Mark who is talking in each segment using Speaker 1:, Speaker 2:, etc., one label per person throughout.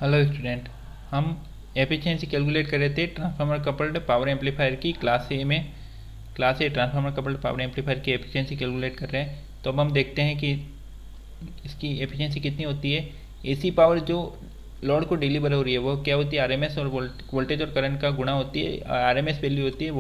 Speaker 1: Hello student, हम efficiency calculate कर रहे थे ट्रांसफार्मर कपल्ड पावर एम्पलीफायर की class a transformer coupled power amplifier की एफिशिएंसी कैलकुलेट कर रहे हैं। तो अब हम देखते हैं कि इसकी एफिशिएंसी कितनी होती है। एसी पावर जो लोड को डिलीवर हो रही है वो क्या होती है, आरएमएस और वोल्टेज और करंट का गुणा होती है। आरएमएस वैल्यू होती है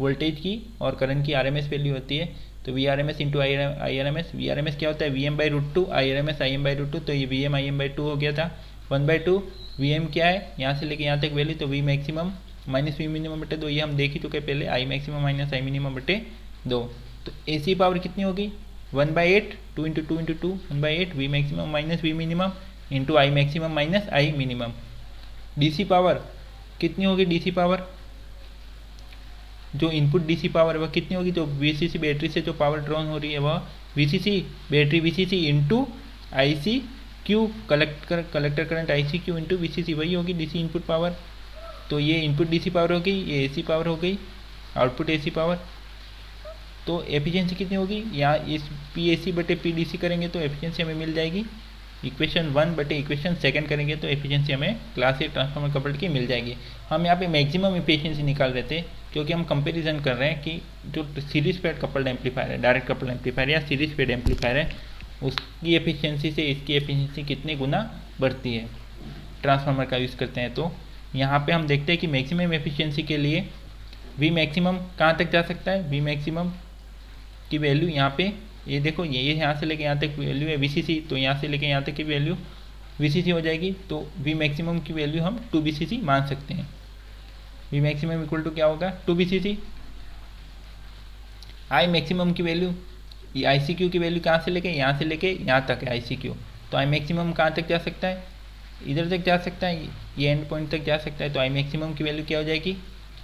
Speaker 1: वोल्टेज की और करंट की आरएमएस वैल्यू होती है। तो V R M S into I R M S, V R M S क्या होता है, V M by root two, I R M S I M by root two. तो ये V M I M by two हो गया था, 1/2। V M क्या है, यहाँ से लेके यहाँ तक वैल्यू, तो V maximum minus V minimum बटे 2, ये हम देख ही चुके पहले, I maximum minus I minimum बटे 2। तो ए सी पावर कितनी होगी, 1/8, 2 into 2 into 2, 1/8 V maximum minus V minimum into I maximum minus I minimum. DC power कितनी होगी, डीसी पावर जो इनपुट डीसी पावर है वह कितनी होगी, जो वीसीसी बैटरी से जो पावर ड्रॉन हो रही है वह VCC battery VCC into IC Q, collector current IC Q into VCC, वही होगी डीसी इनपुट पावर। तो ये इनपुट डीसी पावर हो गई, ये एसी पावर हो गई, आउटपुट एसी पावर। तो एफिशिएंसी कितनी होगी, यहाँ इस पी एसी बटे पी डी सी करेंगे तो एफिशिएंसी हमें मिल जाएगी, इक्वेशन 1 बटे इक्वेशन 2 करेंगे तो एफिशिएंसी हमें क्लास ए ट्रांसफार्मर कपल्ड की मिल जाएगी। हम यहाँ पे मैक्सिमम एफिशिएंसी निकाल रहे थे क्योंकि हम कंपैरिजन कर रहे हैं कि जो सीरीज फेड कपल्ड एम्पलीफायर है, डायरेक्ट कपल्ड एम्पलीफायर या सीरीज फेड एम्पलीफायर है, उसकी एफिशिएंसी से इसकी एफिशिएंसी कितने गुना बढ़ती है ट्रांसफार्मर का यूज़ करते हैं। तो यहाँ पे हम देखते हैं कि मैक्सिमम एफिशिएंसी के लिए वी मैक्सिमम कहाँ तक जा सकता है, वी मैक्सिमम की वैल्यू यहाँ पे ये देखो, ये यहाँ से लेके यहाँ तक वैल्यू है वीसीसी, तो यहाँ से लेके यहाँ तक की वैल्यू वीसीसी हो जाएगी। तो वी मैक्सिमम की वैल्यू हम 2 वीसीसी मान सकते हैं। वी मैक्सिमम इक्वल टू क्या होगा, 2 वीसीसी। आई मैक्सिमम की वैल्यू, ये आई सी क्यू की वैल्यू कहाँ से लेके यहाँ से लेके यहाँ तक है आई सी क्यू। तो आई मैक्सिमम कहाँ तक जा सकता है, इधर तक जा सकता है, ये एंड पॉइंट तक जा सकता है। तो आई मैक्सिमम की वैल्यू क्या हो जाएगी,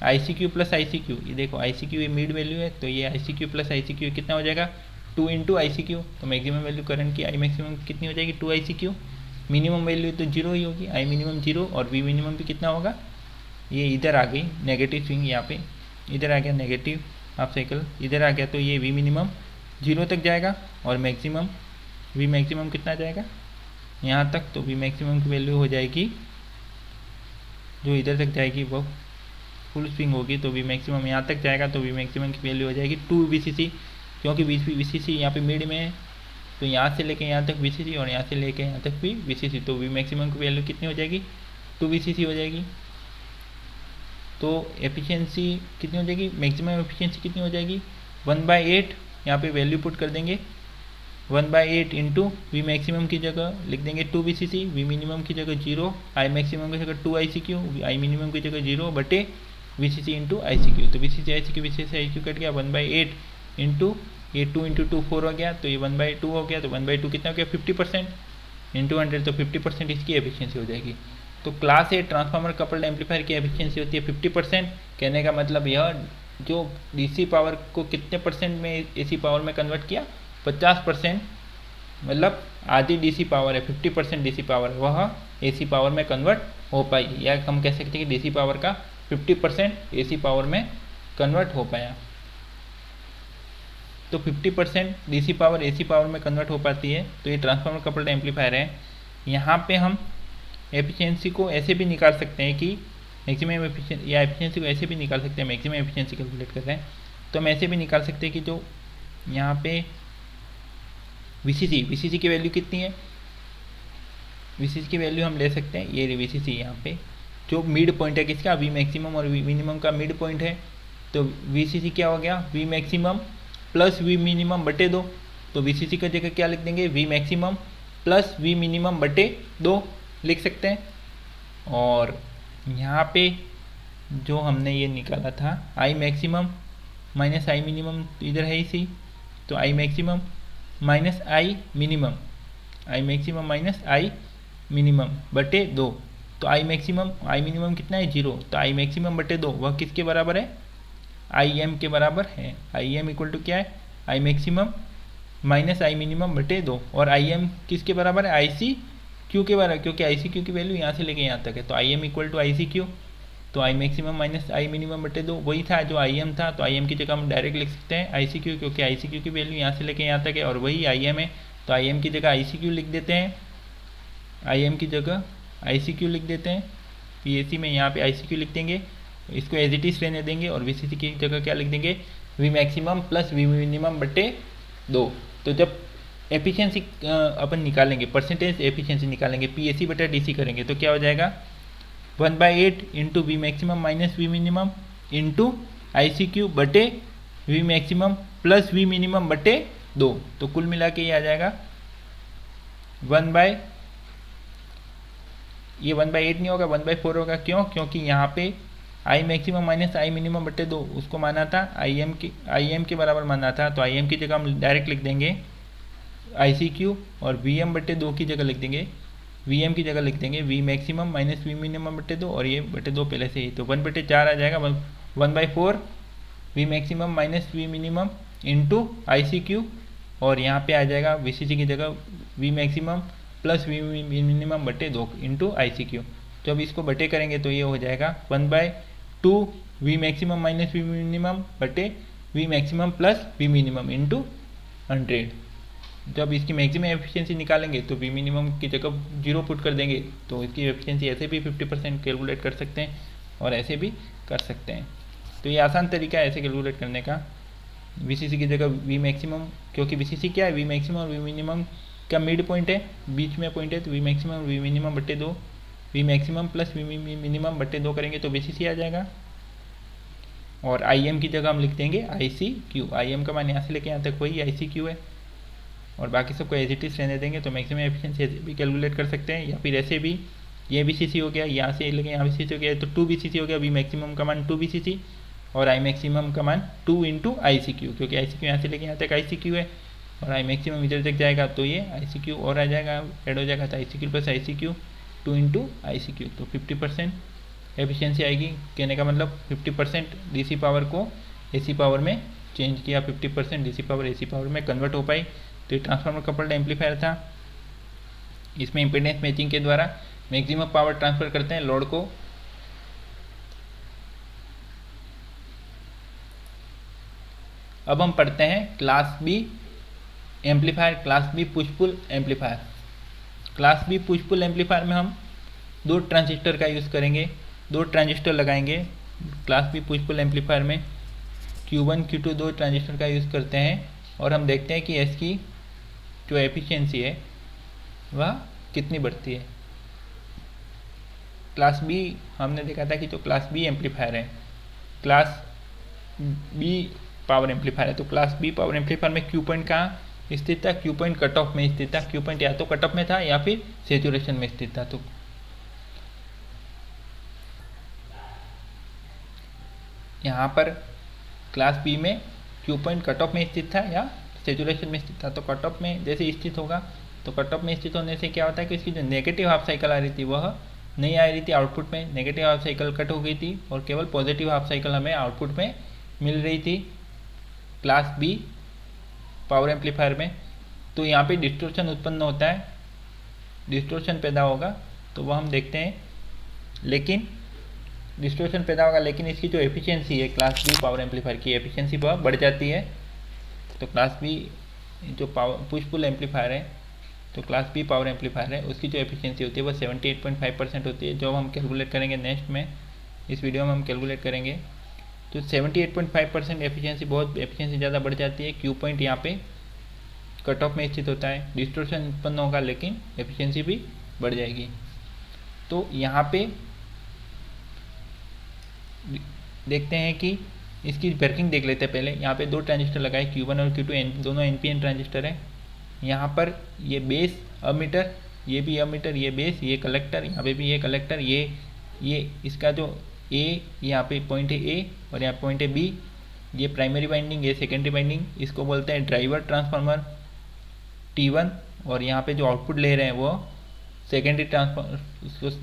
Speaker 1: आई सी क्यू प्लस आई सी क्यू। ये देखो आई सी क्यू ये मिड वैल्यू है, तो ये आई सी क्यू प्लस आई सी क्यू कितना हो जाएगा, 2 इंटू आई सी क्यू। तो मैक्सिमम वैल्यू करंट की आई मैक्सिमम कितनी हो जाएगी, 2 आई सी क्यू। मिनिमम वैल्यू तो जीरो ही होगी, आई मिनिमम जीरो, और वी मिनिमम भी कितना होगा, ये इधर आ गई नेगेटिव स्विंग, यहाँ पे इधर आ गया नेगेटिव हाफ साइकिल, इधर आ गया, तो ये वी मिनिमम जीरो तक जाएगा और मैक्सिमम वी मैक्सिमम कितना जाएगा यहाँ तक। तो वी मैक्सिमम की वैल्यू हो जाएगी, जो इधर तक जाएगी वो फुल स्विंग होगी, तो वी मैक्सिमम यहाँ तक जाएगा, तो वी मैक्सिमम की वैल्यू हो जाएगी 2 वीसीसी, क्योंकि वीसीसी यहाँ पे मिड में है। तो यहाँ से लेके यहाँ तक वीसीसी और यहाँ से लेके यहाँ तक भी वीसीसी, तो वी मैक्सिमम की वैल्यू कितनी हो जाएगी, 2 वीसीसी हो जाएगी। तो एफिशिएंसी कितनी हो जाएगी, मैक्सिमम एफिशिएंसी कितनी हो जाएगी, 1/8। यहाँ पे वैल्यू पुट कर देंगे, 1/8 इंटू वी मैक्सिमम की जगह लिख देंगे 2 वीसीसी, वी मिनिमम की जगह 0, आई मैक्सिमम की जगह 2 आई सी क्यू, आई मिनिमम की जगह 0 बटे VCC into I C Q. तो VCC I C Q, VCC I Q cut गया, 1/8 इंटू ये 2 इंटू 2 4 हो गया, तो ये 1/2 हो गया। तो 1/2 कितना हो गया, 50% इंटू 100, तो 50% इसकी एफिशिएंसी हो जाएगी। तो class a transformer coupled amplifier की एफिशिएंसी होती है 50%। कहने का मतलब यह जो डीसी पावर को कितने परसेंट में एसी पावर में कन्वर्ट किया, 50%, मतलब आधी डीसी पावर है, 50% डीसी पावर है वह एसी पावर में कन्वर्ट हो पाई, या हम कह सकते हैं कि डीसी पावर का 50% एसी पावर में कन्वर्ट हो पाया। तो 50% डीसी पावर एसी पावर में कन्वर्ट हो पाती है। तो ये ट्रांसफार्मर कपल्ड एम्पलीफायर है। यहाँ पे हम एफिशिएंसी को ऐसे भी निकाल सकते हैं कि मैक्सिमम एफिशिएंसी, या एफिशिएंसी को ऐसे भी निकाल सकते हैं, मैक्सिमम एफिशिएंसी कैलकुलेट कर रहे हैं तो हम ऐसे भी निकाल सकते हैं कि जो यहाँ पे वीसीसी की वैल्यू कितनी है, वीसीसी की वैल्यू हम ले सकते हैं, ये वीसीसी यहाँ पे जो मिड पॉइंट है किसका, वी मैक्सिमम और वी मिनिमम का मिड पॉइंट है। तो वीसीसी क्या हो गया, V maximum plus V minimum बटे 2। तो वीसीसी की जगह क्या लिख देंगे, V maximum plus V minimum बटे 2 लिख सकते हैं। और यहाँ पे जो हमने ये निकाला था आई मैक्सिमम माइनस आई मिनिमम, इधर है इसी, तो I maximum minus I minimum, I maximum minus I minimum बटे 2। तो आई मैक्सिमम आई मिनिमम कितना है, 0, तो आई मैक्सिमम बटे 2 वह किसके बराबर है, आई एम के बराबर है। आई एम इक्वल टू क्या है, आई मैक्सिमम माइनस आई मिनिमम बटे 2, और आई एम किसके बराबर है, आई सी क्यू के बराबर, क्योंकि आई सी क्यू की वैल्यू यहाँ से लेके यहाँ तक है। तो I M equal to I C Q, तो I maximum minus I minimum बटे 2 वही था जो आई एम था। तो आई एम की जगह हम डायरेक्ट लिख सकते हैं आई सी क्यू, क्योंकि आई सी क्यू की वैल्यू यहाँ से लेके यहाँ तक है और वही आई एम है। तो आई एम की जगह आई सी क्यू लिख देते हैं, आई एम की जगह ICQ लिख देते हैं, PAC में यहाँ पे ICQ लिख देंगे, इसको एज इट इज रहने देंगे और VCC की जगह क्या लिख देंगे, V maximum plus V minimum बटे 2। तो जब एफिशिएंसी अपन निकालेंगे, परसेंटेज एफिशिएंसी निकालेंगे, PAC बटा DC करेंगे तो क्या हो जाएगा 1/8 into V maximum minus V minimum into ICQ बटे V maximum plus V minimum बटे 2। तो कुल मिला के ये आ जाएगा 1/8 नहीं होगा, 1/4 होगा। क्यों? क्योंकि यहाँ पे I maximum minus I minimum बटे 2 उसको माना था IM के बराबर माना था, तो IM की जगह हम डायरेक्ट लिख देंगे ICQ और VM बटे 2 की जगह लिख देंगे, VM की जगह लिख देंगे V maximum minus V minimum बटे 2 और ये बटे 2 पहले से ही, तो 1/4 आ जाएगा। 1/4 V maximum minus V minimum into ICQ और यहाँ पे आ जाएगा VCC की जगह V maximum plus V minimum बटे 2 इंटू ICQ। जब इसको बटे करेंगे तो ये हो जाएगा 1/2 V maximum minus V minimum बटे V maximum plus V minimum into 100। जब इसकी मैक्सिमम एफिशिएंसी निकालेंगे तो V मिनिमम की जगह 0 पुट कर देंगे, तो इसकी एफिशिएंसी ऐसे भी 50% कैलकुलेट कर सकते हैं और ऐसे भी कर सकते हैं। तो ये आसान तरीका है ऐसे कैलकुलेट करने का। VCC की जगह V मैक्सिमम, क्योंकि VCC क्या है, V मैक्सिमम और V मिनिमम का मिड पॉइंट है, बीच में पॉइंट है, तो V मैक्सिमम और V मिनिमम बटे 2, V maximum plus V minimum बटे 2 करेंगे तो VCC आ जाएगा। और IM की जगह हम लिख देंगे ICQ, IM का मान यहाँ से लेके यहाँ तक वही ICQ है और बाकी सबको एज इट इज रहने देंगे। तो मैक्सिमम एफिशिएंसी ऐसे भी कैलकुलेट कर सकते हैं, या फिर ऐसे भी, ये VCC हो गया, यहाँ से लेके यहाँ VCC हो गया, तो 2 VCC हो गया, V मैक्सिमम का मान 2 VCC और I मैक्सिमम का मान 2 इंटू ICQ, क्योंकि ICQ यहाँ से लेके यहाँ तक ICQ है और I मैक्सिमम इधर तक जाएगा तो ये ICQ और आ जाएगा, ऐड हो जाएगा, तो ICQ plus ICQ 2 into ICQ, तो 50% एफिशिएंसी आएगी। कहने का मतलब 50% DC पावर को AC पावर में चेंज किया, 50% DC पावर AC पावर में कन्वर्ट हो पाई। तो ये ट्रांसफार्मर कपल्ड एम्पलीफायर था। इसमें इम्पीडेंस मैचिंग के द्वारा मैक्सिमम पावर ट्रांसफर करते हैं लोड को। अब हम पढ़ते हैं class B amplifier, class B push pull amplifier. Class B push pull amplifier में हम 2 ट्रांजिस्टर का यूज़ करेंगे, 2 ट्रांजिस्टर लगाएंगे। Class B push pull amplifier में Q1 Q2 2 ट्रांजिस्टर का यूज़ करते हैं और हम देखते हैं कि इसकी जो एफिशिएंसी है वह कितनी बढ़ती है। क्लास B हमने देखा था कि जो क्लास B एम्पलीफायर है, क्लास B पावर एम्पलीफायर है, तो क्लास B पावर एम्पलीफायर में Q पॉइंट कहाँ स्थित था, Q पॉइंट कट ऑफ में स्थित था। Q पॉइंट या तो कट ऑफ में था या फिर सेचुरेशन में स्थित था। तो यहाँ पर क्लास B में Q पॉइंट कट ऑफ में स्थित था या सेचुरेशन में स्थित था। तो कट ऑफ में जैसे स्थित होगा, तो कट ऑफ में स्थित होने से क्या होता है कि इसकी जो नेगेटिव हाफ साइकिल आ रही थी वह नहीं आ रही थी आउटपुट में, नेगेटिव हाफ साइकिल कट हो गई थी और केवल पॉजिटिव हाफ साइकिल हमें आउटपुट में मिल रही थी क्लास B पावर एम्पलीफायर में। तो यहाँ पे डिस्टोर्शन उत्पन्न होता है, डिस्टोर्शन पैदा होगा, तो वह हम देखते हैं। लेकिन डिस्टोर्शन पैदा होगा, लेकिन इसकी जो एफिशिएंसी है क्लास B पावर एम्पलीफायर की एफिशिएंसी वह बढ़ जाती है। तो क्लास B जो पावर पुश पुल एम्पलीफायर है, तो क्लास B पावर एम्पलीफायर है, उसकी जो एफिशिएंसी होती है वह 78.5% होती है, जो हम कैलकुलेट करेंगे नेक्स्ट में, इस वीडियो में हम कैलकुलेट करेंगे। तो 78.5% एफिशिएंसी, बहुत एफिशिएंसी ज़्यादा बढ़ जाती है। Q पॉइंट यहाँ पे कट ऑफ में स्थित होता है, डिस्टोर्शन उत्पन्न होगा लेकिन एफिशिएंसी भी बढ़ जाएगी। तो यहाँ पे देखते हैं कि इसकी वर्किंग देख लेते हैं पहले। यहाँ पे 2 ट्रांजिस्टर लगाए, Q1 और Q2 दोनों NPN ट्रांजिस्टर है। यहाँ पर ये बेस अमीटर, ये भी अमीटर, ये बेस, ये कलेक्टर, यहाँ पे भी ये कलेक्टर, ये इसका जो A यहाँ पे पॉइंट है A और यहाँ पॉइंट है B, ये प्राइमरी वाइंडिंग, ये सेकेंडरी वाइंडिंग, इसको बोलते हैं ड्राइवर ट्रांसफार्मर T1। और यहाँ पे जो आउटपुट ले रहे हैं वो सेकेंडरी ट्रांसफार्मर,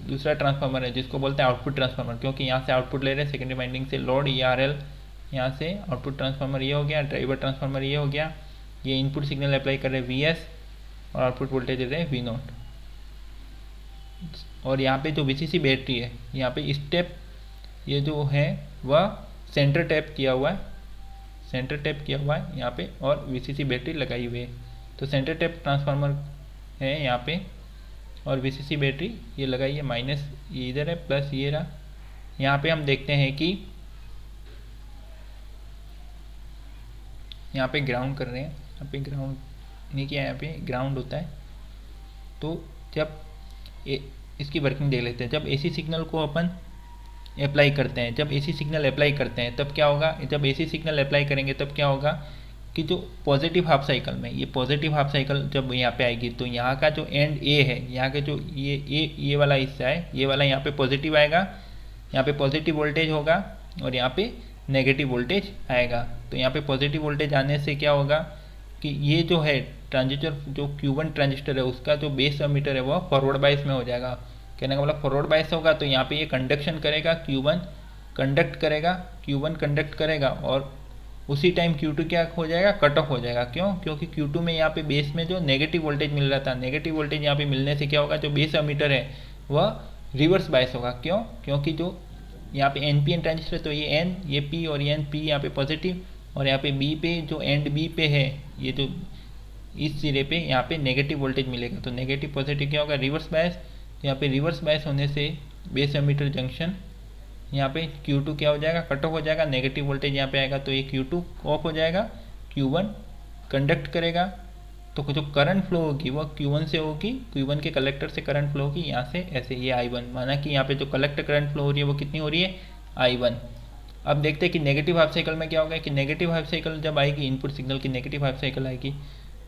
Speaker 1: दूसरा ट्रांसफार्मर है जिसको बोलते हैं आउटपुट ट्रांसफार्मर, क्योंकि यहाँ से आउटपुट ले रहे हैं सेकेंडरी वाइंडिंग से लोड ERL, यहाँ से आउटपुट ट्रांसफार्मर ये हो गया, ड्राइवर ट्रांसफार्मर ये हो गया। ये इनपुट सिग्नल अप्लाई कर रहे हैं VS और आउटपुट वोल्टेज दे रहे हैं V0। और यहाँ पे जो VCC बैटरी है, यहाँ पे स्टेप ये जो है वह सेंटर टैप किया हुआ है, सेंटर टैप किया हुआ है यहाँ पे, और VCC बैटरी लगाई हुई है। तो सेंटर टैप ट्रांसफार्मर है यहाँ पे और VCC बैटरी ये लगाइए, माइनस ये इधर है, प्लस ये रहा। यहाँ पे हम देखते हैं कि यहाँ पे ग्राउंड कर रहे हैं, यहाँ पे ग्राउंड नहीं किया, यहाँ पे ग्राउंड होता है। तो जब इसकी वर्किंग देख लेते हैं। जब AC सिग्नल को अपन अप्लाई करते हैं, जब AC सिग्नल अप्लाई करते हैं तब क्या होगा, जब AC सिग्नल अप्लाई करेंगे तब क्या होगा कि जो पॉजिटिव हाफ साइकिल में, ये पॉजिटिव हाफ साइकिल जब यहाँ पे आएगी तो यहाँ का जो एंड A है, यहाँ के जो ये वाला हिस्सा है, ये वाला यहाँ पे पॉजिटिव आएगा, यहाँ पे पॉजिटिव वोल्टेज होगा और यहाँ पे नेगेटिव वोल्टेज आएगा। तो यहाँ पे पॉजिटिव वोल्टेज आने से क्या होगा कि ये जो है ट्रांजिस्टर, जो Q1 ट्रांजिस्टर है उसका जो बेस एमीटर है वह फॉरवर्ड बायस में हो जाएगा। कहने का मतलब फॉरवर्ड बायस होगा तो यहाँ पे ये कंडक्शन करेगा, Q1 कंडक्ट करेगा, Q1 कंडक्ट करेगा और उसी टाइम Q2 क्या हो जाएगा, कट ऑफ हो जाएगा। क्यों? क्योंकि Q2 में यहाँ पे बेस में जो नेगेटिव वोल्टेज मिल रहा था, नेगेटिव वोल्टेज यहाँ पे मिलने से क्या होगा, जो बेस एमीटर है वह रिवर्स बायस होगा। क्यों? क्योंकि जो यहाँ पे NPN ट्रांजिस्टर, तो ये N, ये P और ये N, P यहाँ पे पॉजिटिव और यहाँ पे B पे जो एंड B पे है, ये जो इस सिरे पे यहाँ पे नेगेटिव वोल्टेज मिलेगा। तो नेगेटिव पॉजिटिव क्या होगा, रिवर्स बायस। यहाँ पे रिवर्स बायस होने से बेस एमीटर जंक्शन यहाँ पे Q2 क्या हो जाएगा, कट ऑफ हो जाएगा, नेगेटिव वोल्टेज यहाँ पे आएगा तो ये Q2 ऑफ हो जाएगा, Q1 कंडक्ट करेगा। तो जो करंट फ्लो होगी वह Q1 से होगी, Q1 के कलेक्टर से करंट फ्लो होगी यहाँ से ऐसे, ये I1, माना कि यहाँ पे जो कलेक्टर करंट फ्लो हो रही है वो कितनी हो रही है, I1। अब देखते हैं कि नेगेटिव हाफ साइकिल में क्या होगा कि नेगेटिव हाफ साइकिल जब आएगी, इनपुट सिग्नल की नेगेटिव हाफ साइकिल आएगी,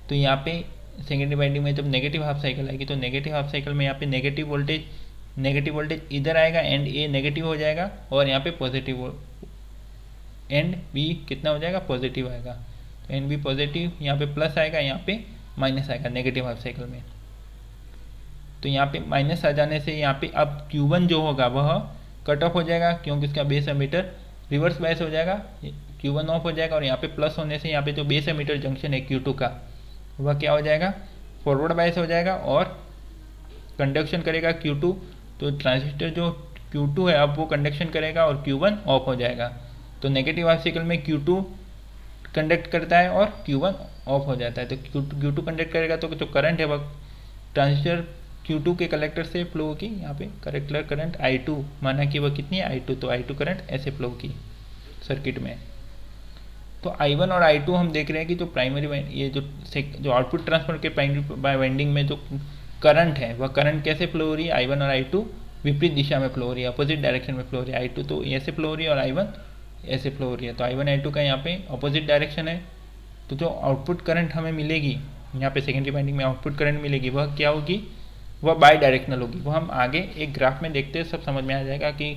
Speaker 1: तो यहाँ पे सेकेंडरी वाइंडिंग में जब नेगेटिव हाफ साइकिल आएगी तो नेगेटिव हाफ साइकिल में यहाँ पे नेगेटिव वोल्टेज इधर आएगा, एंड A नेगेटिव हो जाएगा और यहाँ पे पॉजिटिव, एंड B कितना हो जाएगा, पॉजिटिव आएगा। तो एंड B पॉजिटिव, यहाँ पे प्लस आएगा, यहाँ पे माइनस आएगा नेगेटिव हाफ साइकिल में। तो यहाँ पे माइनस आ जाने से यहाँ पे अब Q1 जो होगा वह कट ऑफ हो जाएगा क्योंकि उसका बेस एमीटर रिवर्स बायस हो जाएगा, Q1 ऑफ हो जाएगा और यहाँ पे प्लस होने से यहाँ पे जो बेस एमीटर जंक्शन है Q2 का वह क्या हो जाएगा, फॉरवर्ड बायस हो जाएगा और कंडक्शन करेगा Q2। तो ट्रांजिस्टर जो Q2 है अब वो कंडक्शन करेगा और Q1 ऑफ हो जाएगा। तो नेगेटिव हाफ साइकिल में Q2 कंडक्ट करता है और Q1 ऑफ हो जाता है। तो Q2 कंडक्ट करेगा तो जो करंट है वह ट्रांजिस्टर Q2 के कलेक्टर से फ्लो होगी, यहाँ पे कलेक्टर करंट I2, माना कि वह कितनी है, I2। तो I2 करंट ऐसे फ्लो होगी सर्किट में। तो I1 और I2 हम देख रहे हैं कि जो प्राइमरी ये जो आउटपुट ट्रांसफर के प्राइमरी वाइंडिंग में जो करंट है वह करंट कैसे फ्लो हो रही है, I1 और I2 विपरीत दिशा में फ्लो हो रही है, अपोजिट डायरेक्शन में फ्लो हो रही है। I2 तो ऐसे फ्लो हो रही है और I1 ऐसे फ्लो हो रही है। तो I1 I2 का यहाँ पे अपोजिट डायरेक्शन है। तो जो आउटपुट करंट हमें मिलेगी यहाँ पे सेकेंडरी वाइंडिंग में आउटपुट करंट मिलेगी वह क्या होगी, वह बाई डायरेक्शनल होगी। वो हम आगे एक ग्राफ में देखते हैं, सब समझ में आ जाएगा कि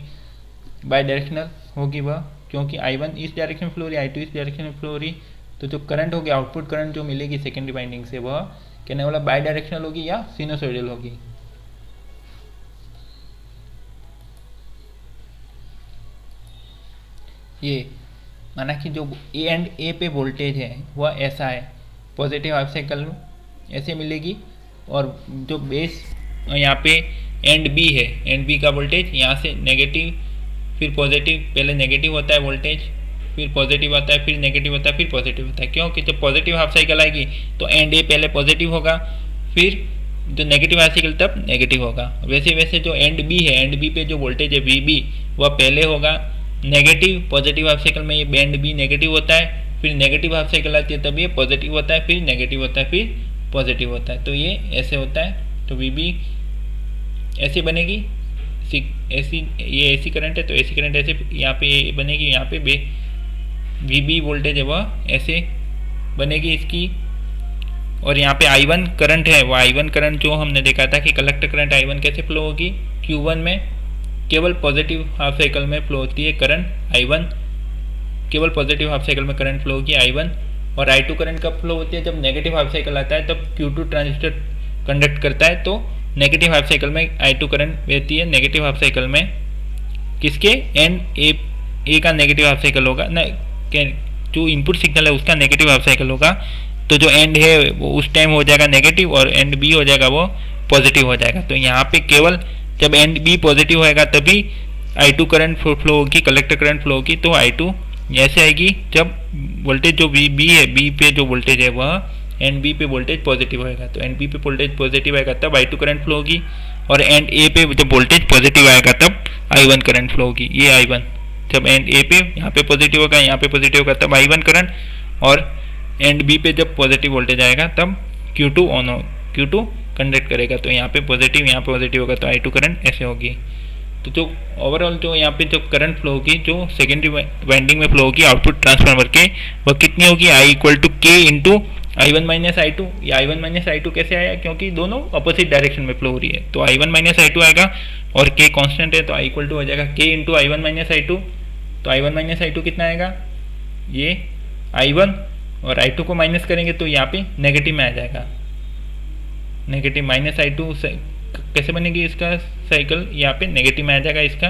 Speaker 1: बाई डायरेक्शनल होगी वह, क्योंकि I1 इस डायरेक्शन में फ्लो हो रही है, I2 इस डायरेक्शन में फ्लो हो रही। तो जो करंट होगी, आउटपुट करंट जो मिलेगी सेकेंडरी वाइंडिंग से वह कहने वाला बाई डायरेक्शनल होगी या सिनुसॉइडल होगी। ये माना कि जो ए एंड ए पे वोल्टेज है वह ऐसा है, पॉजिटिव हाफ साइकिल ऐसे मिलेगी और जो बेस यहाँ पे एंड बी है, एंड बी का वोल्टेज यहाँ से नेगेटिव फिर पॉजिटिव, पहले नेगेटिव होता है वोल्टेज, फिर पॉजिटिव आता है, फिर नेगेटिव होता है, फिर पॉजिटिव होता है। क्योंकि जब पॉजिटिव हाफ साइकिल आएगी तो एंड ए पहले पॉजिटिव होगा, फिर जो नेगेटिव हाफ साइकिल तब नेगेटिव होगा। वैसे वैसे जो एंड बी है, एंड बी पे जो वोल्टेज है वी बी वह पहले होगा नेगेटिव, पॉजिटिव हाफ साइकिल में ये बैंड बी नेगेटिव होता है, फिर नेगेटिव हाफ साइकिल आती है तब ये पॉजिटिव होता है, फिर नेगेटिव होता है, फिर पॉजिटिव होता है। तो ये ऐसे होता है। तो वी बी ऐसे बनेगी, ऐसी ये ऐसी करंट है तो ऐसी करंट ऐसे यहाँ पे बनेगी, यहाँ पे वी बी वोल्टेज है वह ऐसे बनेगी इसकी। और यहाँ पे I1 करंट है, वो I1 करंट जो हमने देखा था कि कलेक्टर करंट I1 कैसे फ्लो होगी, Q1 में केवल पॉजिटिव हाफ साइकिल में फ्लो होती है करंट I1, केवल पॉजिटिव हाफ साइकिल में करंट फ्लो होगी I1। और I2 करंट कब फ्लो होती है, जब नेगेटिव हाफ साइकिल आता है तब Q2 ट्रांजिस्टर कंडक्ट करता है तो नेगेटिव हाफ साइकिल में I2 करंट बहती है। नेगेटिव हाफ साइकिल में किसके, एंड ए का नेगेटिव हाफ साइकिल होगा ना, जो इनपुट सिग्नल है उसका नेगेटिव हाफ साइकिल होगा। तो जो एंड है वो उस टाइम हो जाएगा नेगेटिव और एंड बी हो जाएगा वो पॉजिटिव हो जाएगा। तो यहाँ पे केवल जब एंड बी पॉजिटिव होएगा तभी I2 करंट फ्लो होगी, कलेक्टर करंट फ्लो होगी। तो I2 ऐसे आएगी जब वोल्टेज जो बी है, बी पे जो वोल्टेज है वह एंड बी पे वोल्टेज पॉजिटिव होएगा। तो एंड बी पे वोल्टेज पॉजिटिव आएगा तब I2 करंट फ्लो होगी, और एंड ए पे जब वोल्टेज पॉजिटिव आएगा तब I1 करंट फ्लो होगी। ये I1 जब एंड ए पे यहाँ पे पॉजिटिव होगा, यहाँ पे पॉजिटिव होगा तब I1 करंट, और एंड बी पे जब पॉजिटिव वोल्टेज आएगा तब Q2 ऑन हो, Q2 कंडक्ट करेगा। तो यहाँ पे पॉजिटिव, यहाँ पे पॉजिटिव होगा तो I2 करंट ऐसे होगी। तो जो ओवरऑल जो यहाँ पे जो करंट फ्लो होगी, जो सेकेंडरी वाइंडिंग में फ्लो होगी आउटपुट ट्रांसफार्मर के, वह कितनी होगी? I इक्वल टू के इंटू I1 माइनस I2। ये I1 माइनस I2 कैसे आया? क्योंकि दोनों अपोजिट डायरेक्शन में फ्लो हो रही है, तो I1 माइनस I2 आएगा, और k कांस्टेंट है तो I इक्वल टू हो जाएगा k into I1 minus I2। तो I1 माइनस I2 कितना आएगा? ये I1, और I2 को माइनस करेंगे तो यहाँ पे नेगेटिव में आ जाएगा। नेगेटिव माइनस I2 कैसे बनेगी इसका साइकिल? यहाँ पे नेगेटिव में आ जाएगा इसका